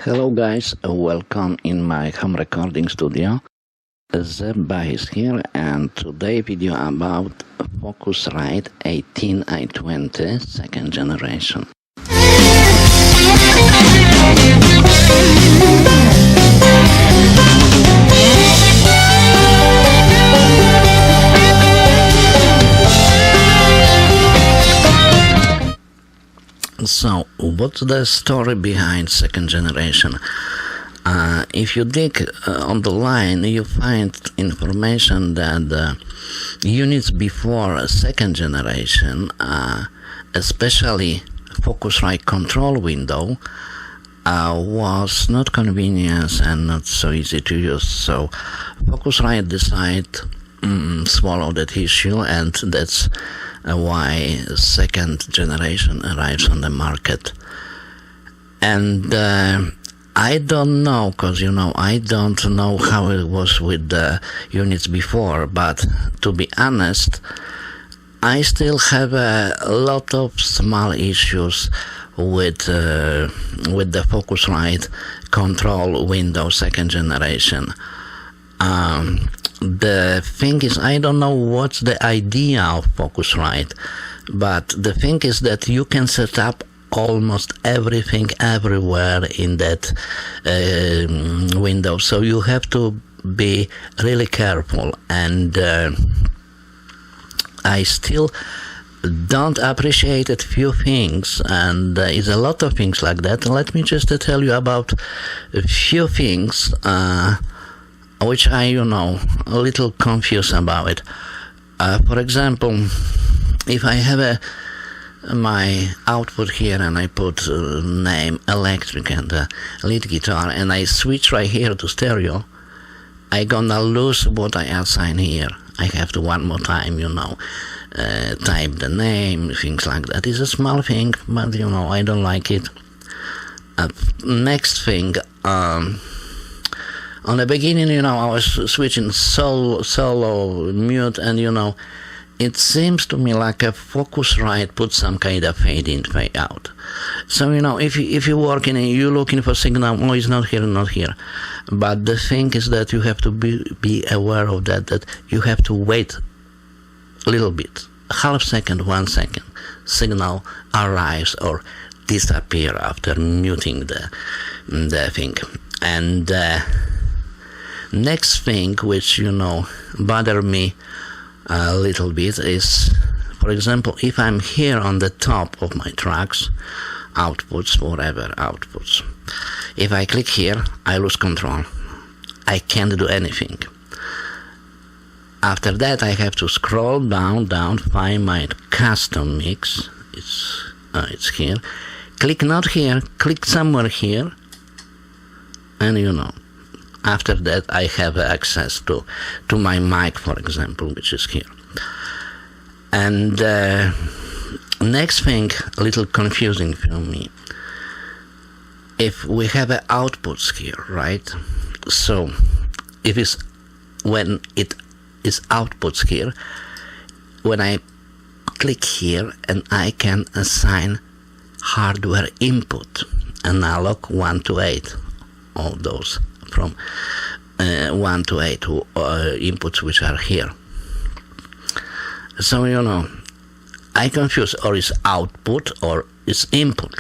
Hello guys, welcome in my home recording studio. Zeba is here and today video about FOCUSRITE 18i20 second generation. So, what's the story behind second generation? If you dig on the line, you find information that the units before second generation, especially FOCUSRITE control window, was not convenient and not so easy to use. So FOCUSRITE decided swallow that issue, and that's why second generation arrives on the market. And I don't know, because I don't know how it was with the units before, but to be honest, I still have a lot of small issues with the FOCUSRITE control window second generation. The thing is, I don't know what's the idea of FOCUSRITE, but the thing is that you can set up almost everything everywhere in that window, so you have to be really careful, and I still don't appreciate a few things, and it's a lot of things like that. Let me just tell you about a few things which I, a little confused about it. For example, if I have my output here and I put name electric and lead guitar and I switch right here to stereo, I gonna lose what I assign here. I have to one more time, type the name, things like that. It's a small thing, but I don't like it. Next thing, on the beginning, I was switching solo, mute, and it seems to me like a FOCUSRITE put some kind of fade in, fade out. So if you're working and you're looking for signal, it's not here. But the thing is that you have to be aware of that you have to wait a little bit, half second, 1 second, signal arrives or disappear after muting the thing. And next thing which bother me a little bit is, for example, if I'm here on the top of my tracks, outputs, whatever outputs, if I click here, I lose control. I can't do anything. After that, I have to scroll down, find my custom mix. It's here. Click not here, click somewhere here, and after that I have access to my mic, for example, which is here. And next thing, a little confusing for me, if we have outputs here, right? So when it is outputs here, when I click here, and I can assign hardware input, analog 1 to 8, all those from 1 to 8 inputs which are here. So I confuse, or is output or is input.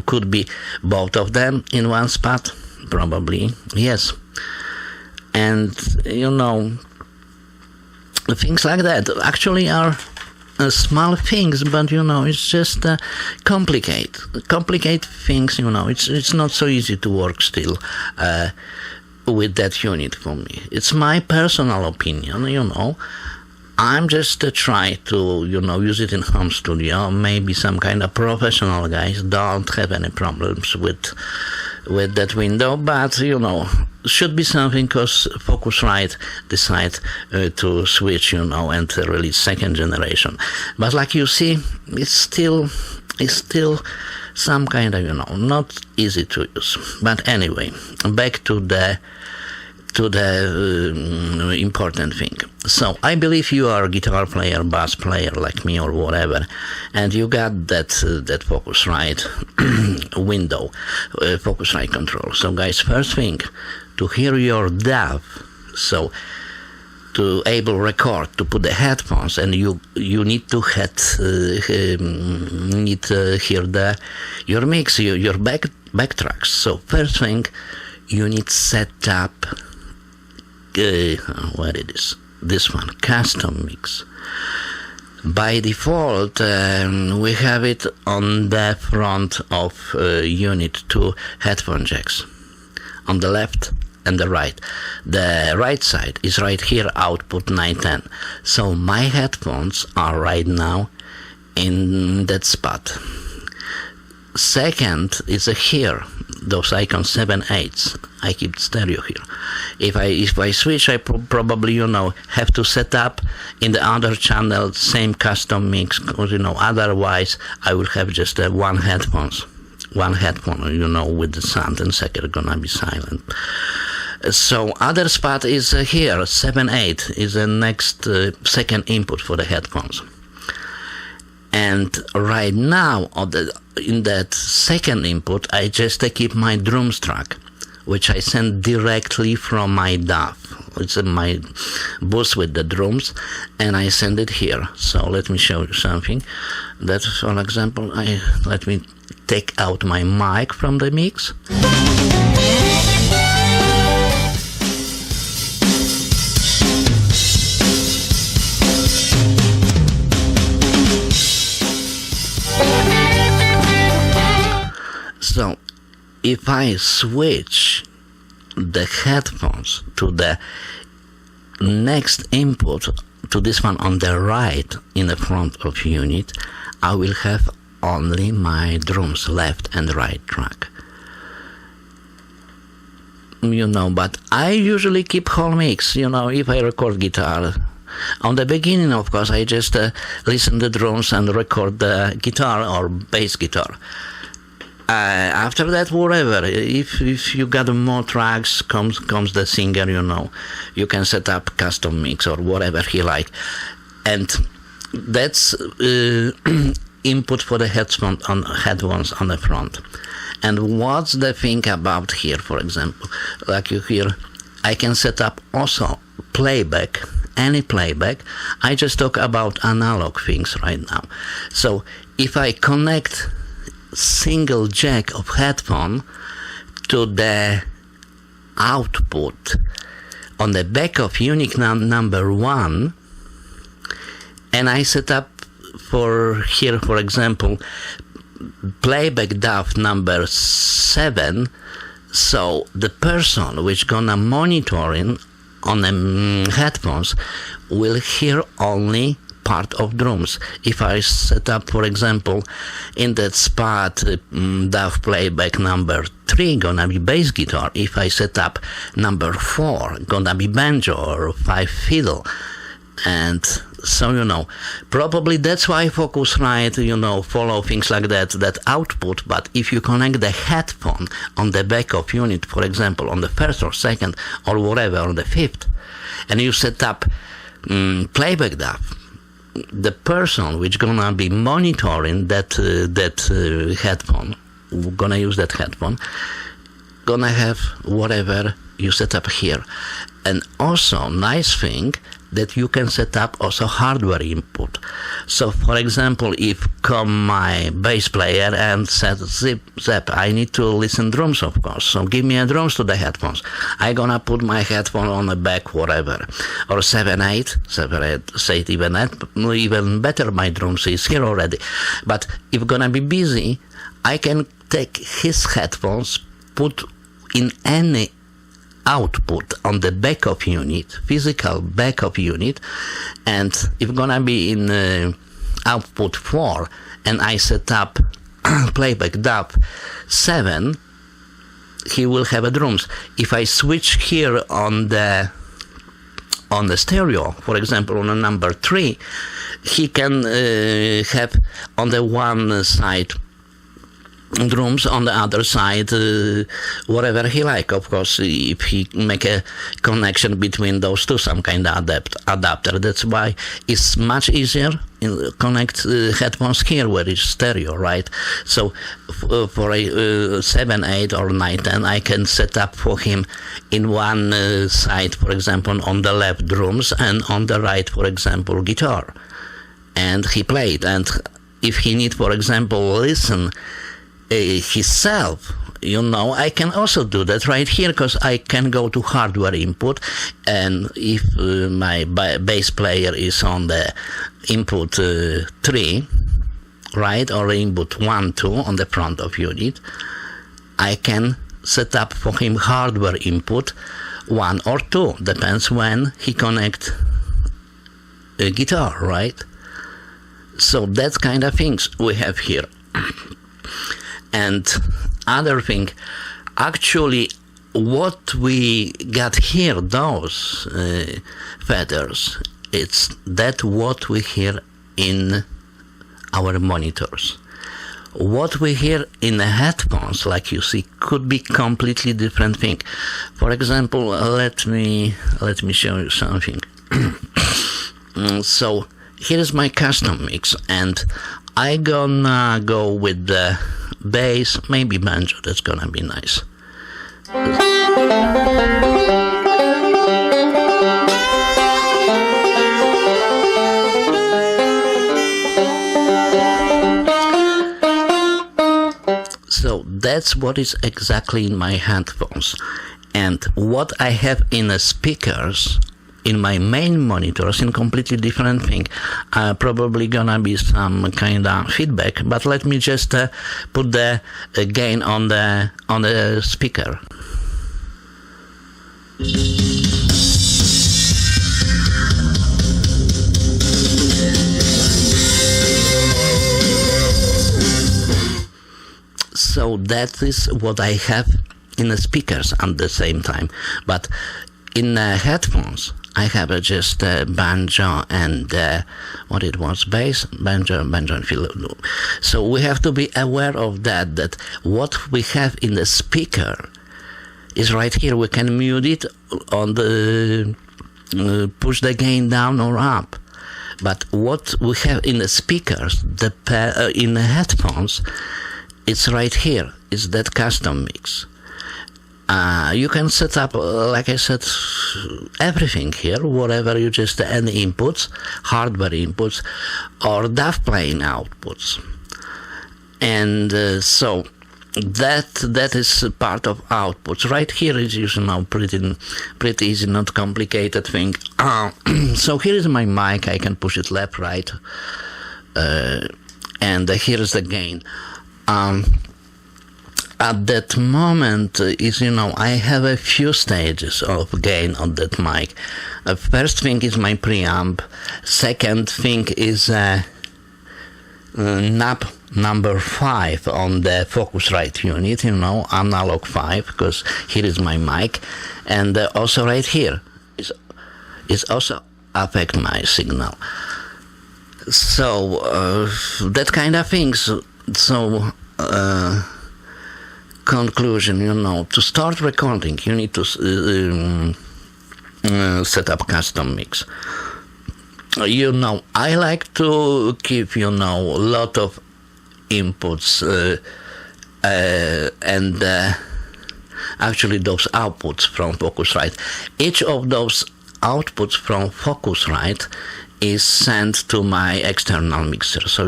Could be both of them in one spot, probably yes. And things like that actually are small things, but it's just complicate things. It's not so easy to work still with that unit for me. It's my personal opinion. I'm just try to use it in home studio. Maybe some kind of professional guys don't have any problems with that window, but should be something, because FOCUSRITE decide to switch and release second generation. But like you see, it's still some kind of not easy to use. But anyway, back to the to the important thing. So I believe you are a guitar player, bass player like me or whatever, and you got that Focusrite window, Focusrite control. So guys, first thing, to hear your DAW, so to able record, to put the headphones, and you need to hear your mix, your backtracks. So first thing, you need set up what it is, this one, custom mix. By default, we have it on the front of unit, 2 headphone jacks on the left and the right. The right side is right here, output 910. So my headphones are right now in that spot. Second is here, those icons 7/8. I keep stereo here. If I switch, I probably have to set up in the other channel same custom mix, because otherwise I will have just one headphone, with the sound, and second gonna be silent. So other spot is here, 7/8 is the next second input for the headphones. And right now, in that second input, I just keep my drums track, which I send directly from my DAW. It's in my bus with the drums, and I send it here. So let me show you something. That, for example, let me take out my mic from the mix. So if I switch the headphones to the next input, to this one on the right in the front of unit, I will have only my drums, left and right track. But I usually keep whole mix, if I record guitar. On the beginning, of course, I just listen to the drums and record the guitar or bass guitar. After that, whatever, if you got more tracks, comes the singer, you can set up custom mix or whatever he like. And that's input for the headphones on the front. And what's the thing about here, for example, like you hear, I can set up also playback, any playback. I just talk about analog things right now. So if I connect single jack of headphone to the output on the back of unit number 1, and I set up for here, for example, playback DAW number 7, so the person which gonna monitoring on the headphones will hear only part of drums. If I set up, for example, in that spot DAW playback number 3 gonna be bass guitar. If I set up number 4 gonna be banjo or 5 fiddle. And so probably that's why Focusrite follow things like that output. But if you connect the headphone on the back of unit, for example, on the first or second or whatever, on the 5th, and you set up playback DAW, the person which gonna be monitoring that headphone, gonna use that headphone, gonna have whatever you set up here. And also nice thing that you can set up also hardware input. So for example, if come my bass player and said, Zep, I need to listen drums, of course, so give me a drums to the headphones. I gonna put my headphone on the back, whatever, or 7/8, say it even better, my drums is here already. But if gonna be busy, I can take his headphones, put in any output on the back of unit, physical back of unit, and if gonna be in output 4, and I set up playback DAW 7, he will have a drums. If I switch here on the stereo, for example, on a number 3, he can have on the one side drums on the other side, whatever he like. Of course, if he make a connection between those two, some kind of adapter. That's why it's much easier to connect headphones here where it's stereo, right? So for a 7, 8 or 9, 10, I can set up for him in one side, for example, on the left drums, and on the right, for example, guitar. And he played. And if he need, for example, listen himself, I can also do that right here, because I can go to hardware input, and if my bass player is on the input 3, right, or input 1, 2 on the front of unit, I can set up for him hardware input 1 or 2, depends when he connect a guitar, right? So that kind of things we have here. And other thing, actually, what we got here, those feathers, it's that what we hear in our monitors. What we hear in the headphones, like you see, could be completely different thing. For example, let me show you something. So here is my custom mix, and I gonna go with the bass, maybe banjo, that's gonna be nice. So that's what is exactly in my headphones. And what I have in the speakers, in my main monitors, in completely different thing. Probably gonna be some kind of feedback, but let me just put the gain on the speaker. So that is what I have in the speakers at the same time, but in the headphones I have just banjo and what it was, bass, banjo and fiddle. So we have to be aware of that what we have in the speaker is right here. We can mute it on the push the gain down or up, but what we have in the speakers, in the headphones, it's right here. It's that custom mix. You can set up, like I said, everything here, whatever you just, any inputs, hardware inputs, or DAW playing outputs. And so that is part of outputs. Right here is pretty easy, not complicated thing. So here is my mic. I can push it left, right, and here is the gain. At that moment I have a few stages of gain on that mic. First thing is my preamp. Second thing is knob number 5 on the Focusrite unit, analog 5, because here is my mic, and also right here is also affect my signal. So that kind of things. So conclusion, to start recording, you need to set up custom mix. I like to keep, a lot of inputs and actually those outputs from Focusrite. Each of those outputs from Focusrite is sent to my external mixer, so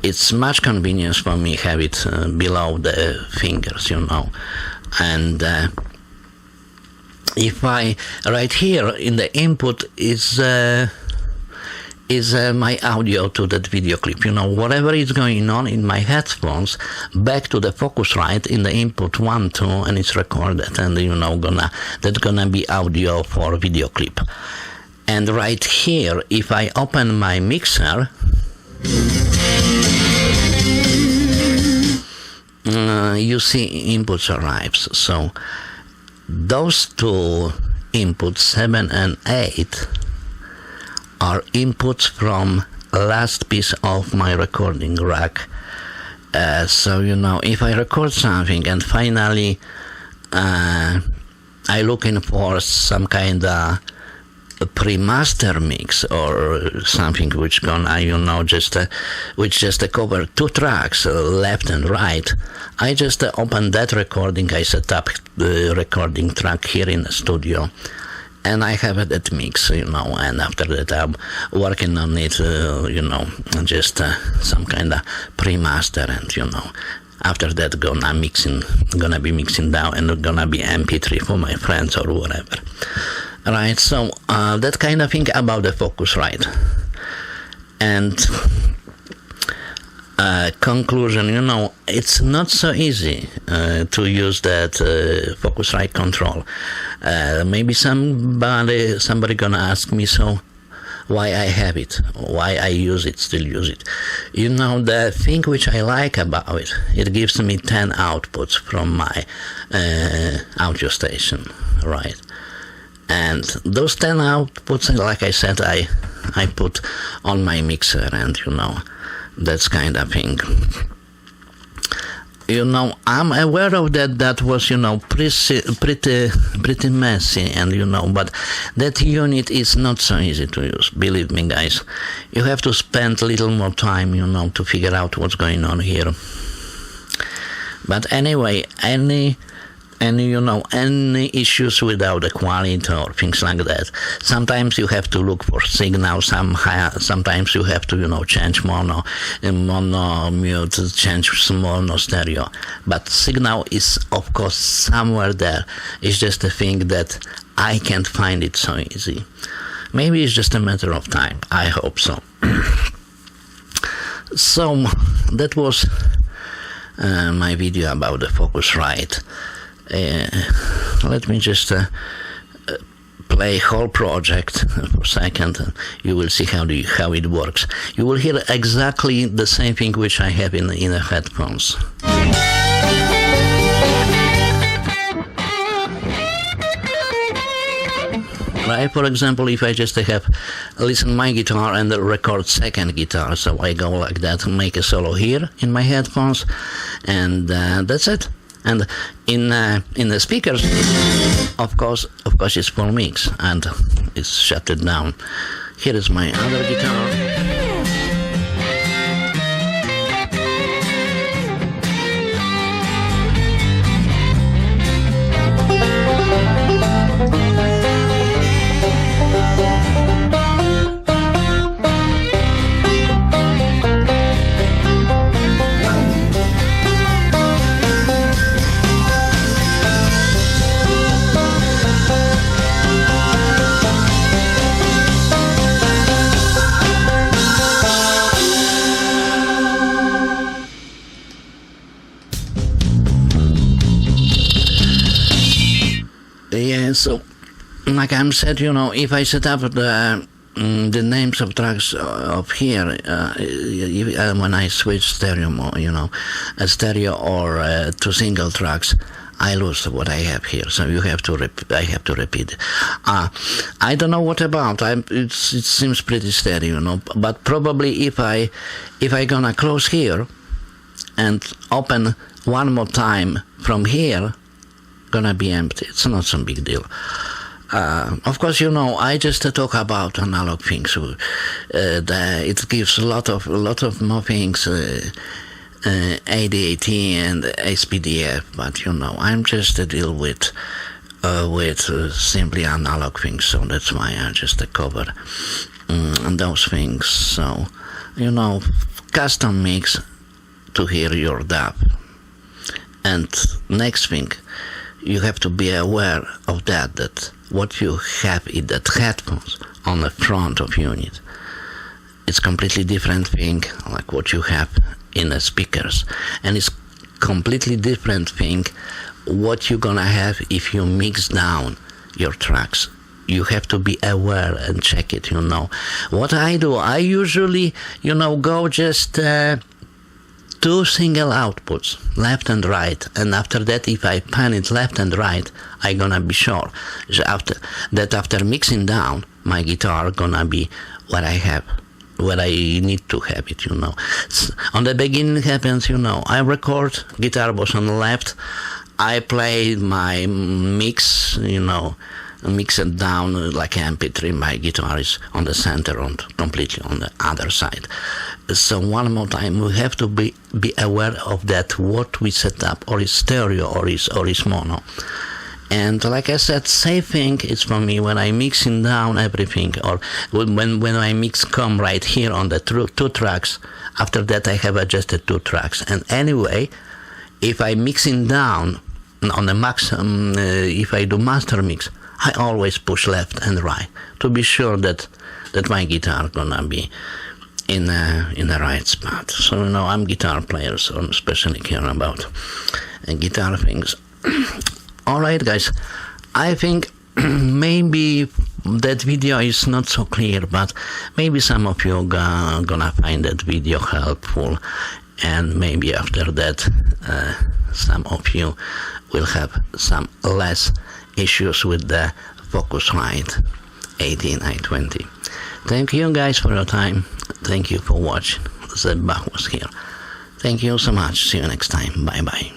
it's much convenience for me have it below the fingers, and if I right here in the input is my audio to that video clip, whatever is going on in my headphones, back to the Focusrite in the input 1, 2, and it's recorded, and that's gonna be audio for video clip. And right here, if I open my mixer, you see inputs arrives. So those two inputs, 7 and 8, are inputs from last piece of my recording rack, So, you know, if I record something and finally I looking for some kind of a pre-master mix or something which gonna, you know, which just cover two tracks, left and right, I just open that recording. I set up the recording track here in the studio, and I have that mix, you know, and after that I'm working on it, you know, just some kind of pre-master, and, you know, after that gonna be mixing down and gonna be MP3 for my friends or whatever. Right, so that kind of thing about the Focusrite. And conclusion, you know, it's not so easy to use that Focusrite control. Maybe somebody gonna ask me, so why I have it, why I still use it. You know, the thing which I like about it, it gives me 10 outputs from my audio station, right? And those 10 outputs, like I said, I put on my mixer, and, you know, that's kind of thing. You know, I'm aware of that was, you know, pretty messy, and, you know, but that unit is not so easy to use, believe me, guys. You have to spend a little more time, you know, to figure out what's going on here. But anyway, any issues without the quality or things like that. Sometimes you have to look for signal, sometimes you have to, you know, change mono, mute, change mono, stereo. But signal is, of course, somewhere there. It's just a thing that I can't find it so easy. Maybe it's just a matter of time. I hope so. So, that was my video about the Focusrite. Let me just play whole project for a second, and you will see how it works. You will hear exactly the same thing which I have in the headphones. Right, for example, if I just listen my guitar and record second guitar, so I go like that and make a solo here in my headphones, and that's it. And in the speakers, of course, it's full mix, and it's shut it down. Here is my other guitar. Yeah, so like I said, you know, if I set up the names of tracks up here, when I switch stereo, you know, a stereo or to single tracks, I lose what I have here. So I have to repeat. I don't know what about. It seems pretty steady, you know. But probably if I gonna close here and open one more time from here, gonna be empty. It's not some big deal. Of course, you know, I just talk about analog things. It gives a lot of more things, ADAT and SPDF, but, you know, I'm just deal with simply analog things, so that's why I just cover those things. So, you know, custom mix to hear your dub. And next thing, you have to be aware of that what you have in that headphones on the front of unit, it's completely different thing like what you have in the speakers, and it's completely different thing what you're gonna have if you mix down your tracks. You have to be aware and check it, you know. What I do, I usually, you know, go just two single outputs, left and right, and after that, if I pan it left and right, I gonna be sure after mixing down, my guitar gonna be what I have where I need to have it, On the beginning happens, I record, guitar was on the left, I play my mix, mix it down like MP3, my guitar is on the center and completely on the other side. So one more time, we have to be aware of that, what we set up, or is stereo, or is mono. And like I said, same thing is for me when I mixing down everything, or when I mix come right here on the two tracks. After that I have adjusted 2 tracks. And anyway, if I mixing down on the max, if I do master mix, I always push left and right to be sure that my guitar gonna be in the right spot. So I'm guitar player, so I'm especially care about guitar things. Alright guys, I think maybe that video is not so clear, but maybe some of you gonna find that video helpful, and maybe after that some of you will have some less issues with the FOCUSRITE 18i20. Thank you guys for your time. Thank you for watching. Zebach was here. Thank you so much. See you next time. Bye bye.